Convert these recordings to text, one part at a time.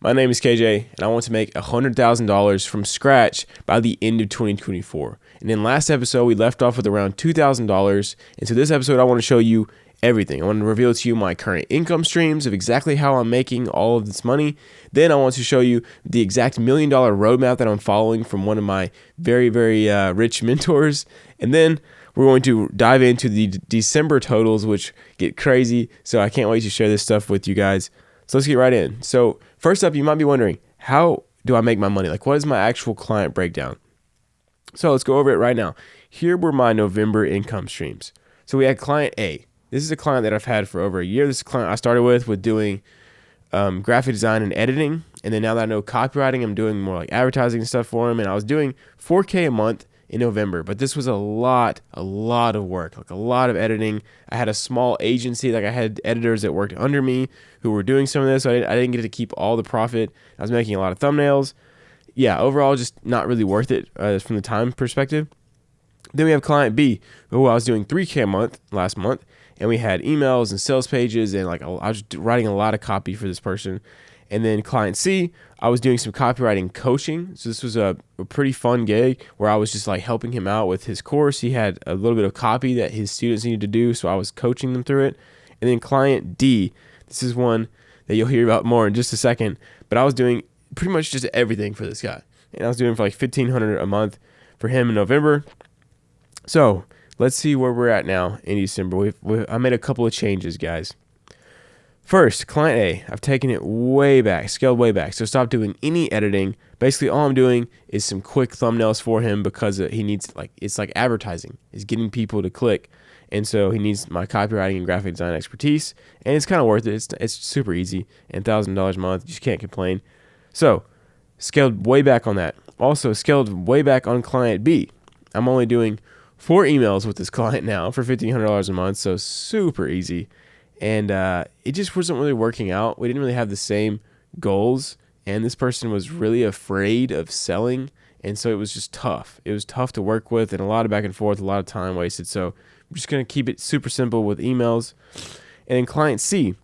My name is KJ, and I want to make $100,000 from scratch by the end of 2024. And in last episode, we left off with around $2,000. And so this episode, I want to show you everything. I want to reveal to you my current income streams of exactly how I'm making all of this money. Then I want to show you the exact $1 million roadmap that I'm following from one of my very, very rich mentors. And then we're going to dive into the December totals, which get crazy. So I can't wait to share this stuff with you guys. So let's get right in. So first up, you might be wondering, how do I make my money? Like, what is my actual client breakdown? So let's go over it right now. Here were my November income streams. So we had client A. This is a client that I've had for over a year. This is a client I started with doing graphic design and editing. And then now that I know copywriting, I'm doing more like advertising and stuff for him. And I was doing $4K a month in November, but this was a lot of work, like a lot of editing. I had a small agency, like I had editors that worked under me who were doing some of this. So I didn't get to keep all the profit. I was making a lot of thumbnails. Yeah, overall, just not really worth it from the time perspective. Then we have client B, who I was doing $3K a month last month, and we had emails and sales pages, and like I was writing a lot of copy for this person. And then client C, I was doing some copywriting coaching. So this was a pretty fun gig where I was just like helping him out with his course. He had a little bit of copy that his students needed to do, so I was coaching them through it. And then client D, this is one that you'll hear about more in just a second, but I was doing pretty much just everything for this guy. And I was doing for like $1,500 a month for him in November. So let's see where we're at now in December. I made a couple of changes, guys. First, client A, I've taken it way back, scaled way back. So stop doing any editing. Basically, all I'm doing is some quick thumbnails for him because he needs, it's like advertising. It's getting people to click. And so he needs my copywriting and graphic design expertise. And it's kind of worth it. It's super easy. And $1,000 a month, you just can't complain. So scaled way back on that. Also scaled way back on client B. I'm only doing 4 emails with this client now for $1,500 a month. So super easy. And it just wasn't really working out. We didn't really have the same goals. And this person was really afraid of selling. And so it was just tough. It was tough to work with and a lot of back and forth, a lot of time wasted. So I'm just going to keep it super simple with emails. And then client C,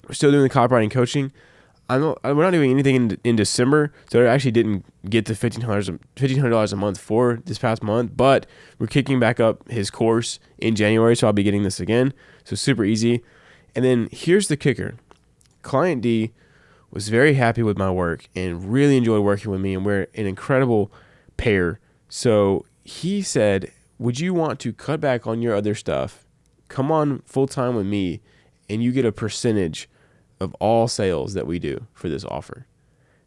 we're still doing the copywriting coaching. We're not doing anything in December. So I actually didn't get the $1,500 a month for this past month. But we're kicking back up his course in January. So I'll be getting this again. So super easy. And then here's the kicker. Client D was very happy with my work and really enjoyed working with me, and we're an incredible pair. So he said, would you want to cut back on your other stuff, come on full-time with me, and you get a percentage of all sales that we do for this offer,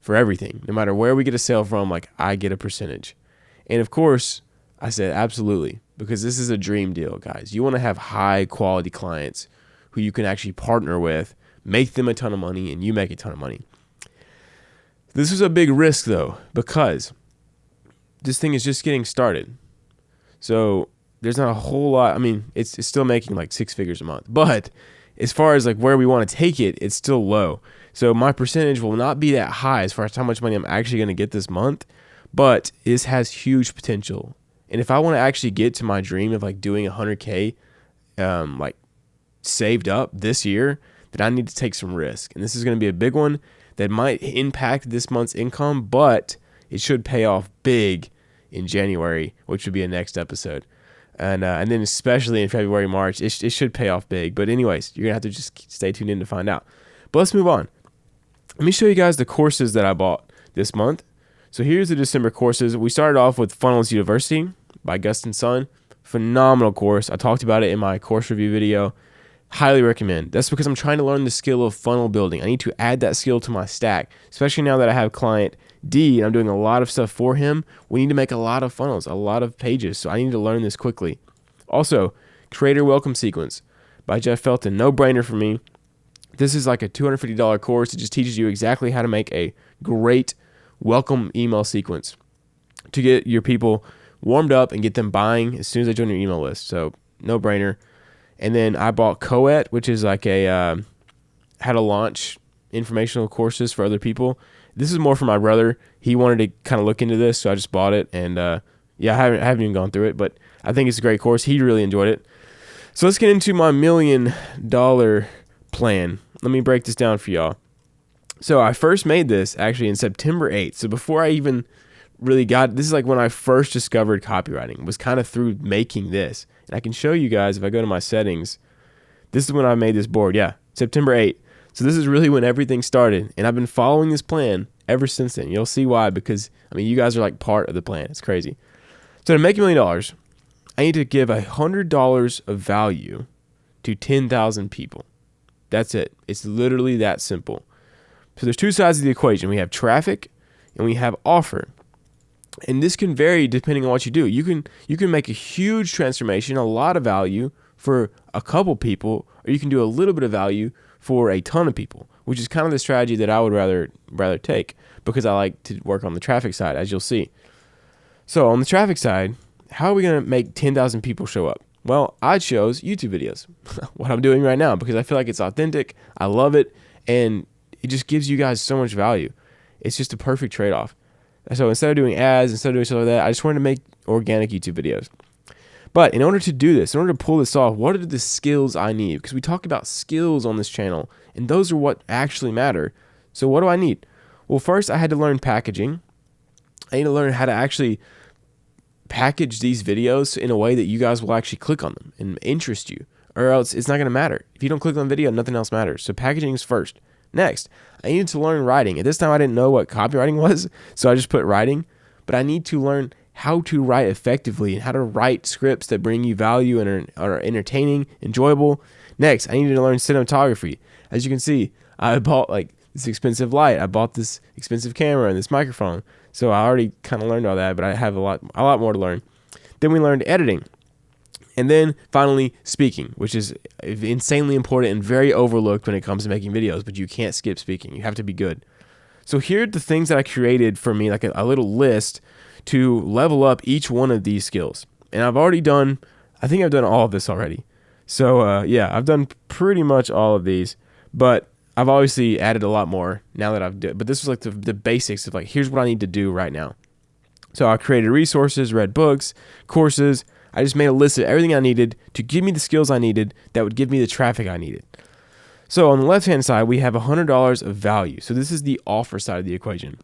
for everything. No matter where we get a sale from, like I get a percentage. And of course, I said, absolutely, because this is a dream deal, guys. You want to have high-quality clients who you can actually partner with, make them a ton of money, and you make a ton of money. This was a big risk, though, because this thing is just getting started. So there's not a whole lot. I mean, it's still making like 6 figures a month. But as far as like where we want to take it, it's still low. So my percentage will not be that high as far as how much money I'm actually going to get this month. But this has huge potential. And if I want to actually get to my dream of like doing 100K, like saved up this year, then I need to take some risk. And this is going to be a big one that might impact this month's income, but it should pay off big in January, which would be a next episode. And then especially in February, March, it should pay off big. But anyways, you're going to have to just stay tuned in to find out. But let's move on. Let me show you guys the courses that I bought this month. So here's the December courses. We started off with Funnels University by Gustin Sun. Phenomenal course. I talked about it in my course review video. Highly recommend. That's because I'm trying to learn the skill of funnel building. I need to add that skill to my stack, especially now that I have client D and I'm doing a lot of stuff for him. We need to make a lot of funnels, a lot of pages. So I need to learn this quickly. Also, Creator Welcome Sequence by Jeff Felton. No brainer for me. This is like a $250 course. It just teaches you exactly how to make a great welcome email sequence to get your people warmed up and get them buying as soon as they join your email list. So no brainer. And then I bought Coet, which is like a how to launch informational courses for other people. This is more for my brother. He wanted to kind of look into this, so I just bought it. And I haven't even gone through it, but I think it's a great course. He really enjoyed it. So let's get into my $1 million plan. Let me break this down for y'all. So I first made this actually in September 8th. So before I even really got, this is like when I first discovered copywriting, was kind of through making this. And I can show you guys, if I go to my settings, this is when I made this board. Yeah, September 8th. So this is really when everything started. And I've been following this plan ever since then. You'll see why, because, I mean, you guys are like part of the plan. It's crazy. So to make $1 million, I need to give $100 of value to 10,000 people. That's it. It's literally that simple. So there's two sides of the equation. We have traffic and we have offer. And this can vary depending on what you do. You can make a huge transformation, a lot of value for a couple people, or you can do a little bit of value for a ton of people, which is kind of the strategy that I would rather take, because I like to work on the traffic side, as you'll see. So on the traffic side, how are we going to make 10,000 people show up? Well, I chose YouTube videos, what I'm doing right now, because I feel like it's authentic. I love it. And it just gives you guys so much value. It's just a perfect trade-off. So instead of doing ads, instead of doing stuff like that, I just wanted to make organic YouTube videos. But in order to do this, in order to pull this off, what are the skills I need? Because we talk about skills on this channel, and those are what actually matter. So what do I need? Well, first I had to learn packaging. I need to learn how to actually package these videos in a way that you guys will actually click on them and interest you, or else it's not going to matter. If you don't click on the video, nothing else matters. So packaging is first. Next, I needed to learn writing. At this time, I didn't know what copywriting was, so I just put writing. But I need to learn how to write effectively and how to write scripts that bring you value and are entertaining, enjoyable. Next, I needed to learn cinematography. As you can see, I bought like this expensive light. I bought this expensive camera and this microphone. So I already kind of learned all that, but I have a lot more to learn. Then we learned editing. And then finally, speaking, which is insanely important and very overlooked when it comes to making videos, but you can't skip speaking. You have to be good. So here are the things that I created for me, like a little list to level up each one of these skills. And I think I've done all of this already. So yeah, I've done pretty much all of these, but I've obviously added a lot more now that I've done. But this was like the basics of like, here's what I need to do right now. So I created resources, read books, courses. I just made a list of everything I needed to give me the skills I needed that would give me the traffic I needed. So on the left-hand side, we have $100 of value. So this is the offer side of the equation.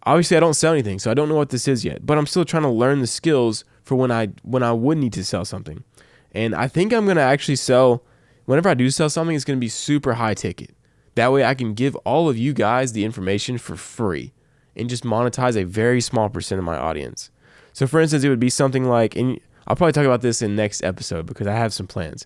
Obviously, I don't sell anything, so I don't know what this is yet, but I'm still trying to learn the skills for when I would need to sell something. And I think I'm going to actually sell, whenever I do sell something, it's going to be super high ticket. That way I can give all of you guys the information for free and just monetize a very small percent of my audience. So for instance, it would be something like, and I'll probably talk about this in next episode because I have some plans,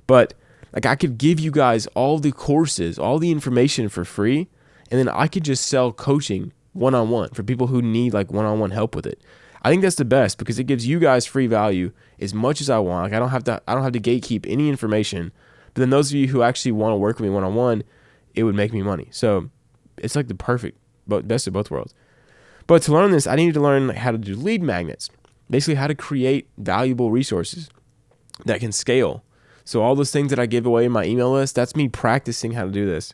but like I could give you guys all the courses, all the information for free, and then I could just sell coaching one-on-one for people who need like one-on-one help with it. I think that's the best because it gives you guys free value as much as I want. Like I don't have to gatekeep any information. But then those of you who actually want to work with me one-on-one, it would make me money. So it's like the perfect, best of both worlds. But to learn this, I needed to learn how to do lead magnets. Basically how to create valuable resources that can scale. So all those things that I give away in my email list, that's me practicing how to do this.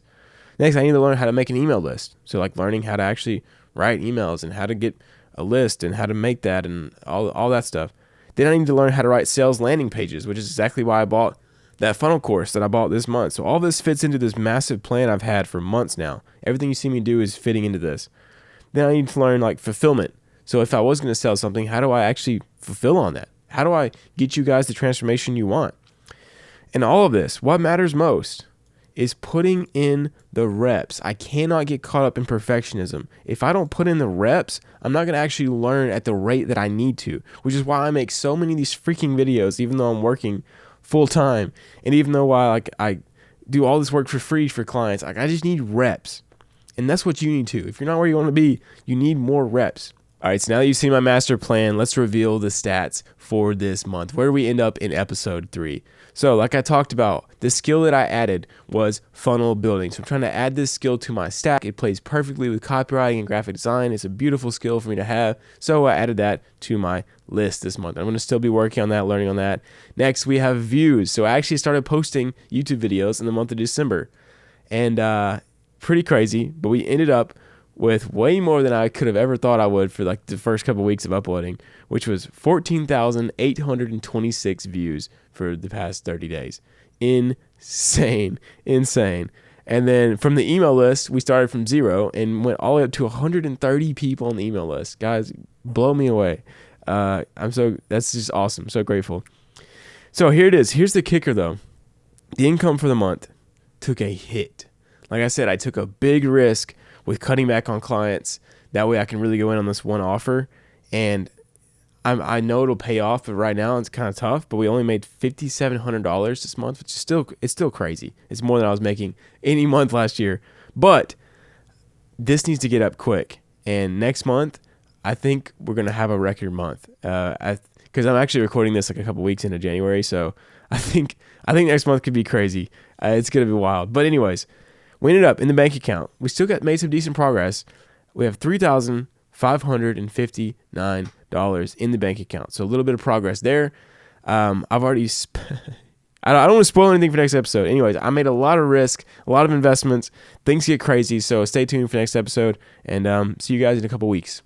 Next, I need to learn how to make an email list. So like learning how to actually write emails and how to get a list and how to make that and all that stuff. Then I need to learn how to write sales landing pages, which is exactly why I bought that funnel course that I bought this month. So all this fits into this massive plan I've had for months now. Everything you see me do is fitting into this. Then I need to learn like fulfillment. So if I was going to sell something, how do I actually fulfill on that? How do I get you guys the transformation you want? And all of this, what matters most is putting in the reps. I cannot get caught up in perfectionism. If I don't put in the reps, I'm not going to actually learn at the rate that I need to, which is why I make so many of these freaking videos, even though I'm working full time. And even though I do all this work for free for clients, I just need reps. And that's what you need too. If you're not where you want to be, you need more reps. All right, so now that you've seen my master plan, let's reveal the stats for this month. Where do we end up in episode 3? So like I talked about, the skill that I added was funnel building. So I'm trying to add this skill to my stack. It plays perfectly with copywriting and graphic design. It's a beautiful skill for me to have. So I added that to my list this month. I'm going to still be working on that, learning on that. Next, we have views. So I actually started posting YouTube videos in the month of December. And pretty crazy, but we ended up with way more than I could have ever thought I would for like the first couple of weeks of uploading, which was 14,826 views for the past 30 days. Insane. And then from the email list, we started from 0 and went all the way up to 130 people on the email list. Guys, blow me away. That's just awesome. So grateful. So here it is. Here's the kicker though. The income for the month took a hit. Like I said, I took a big risk with cutting back on clients. That way I can really go in on this one offer. And I know it'll pay off, but right now it's kind of tough. But we only made $5,700 this month, which is still crazy. It's more than I was making any month last year. But this needs to get up quick. And next month, I think we're gonna have a record month. Because I'm actually recording this like a couple weeks into January, so I think next month could be crazy. It's gonna be wild. But anyways, we ended up in the bank account. We still made some decent progress. We have $3,559 in the bank account. So a little bit of progress there. I've already I don't want to spoil anything for next episode. Anyways, I made a lot of risk, a lot of investments. Things get crazy, so stay tuned for next episode, and see you guys in a couple weeks.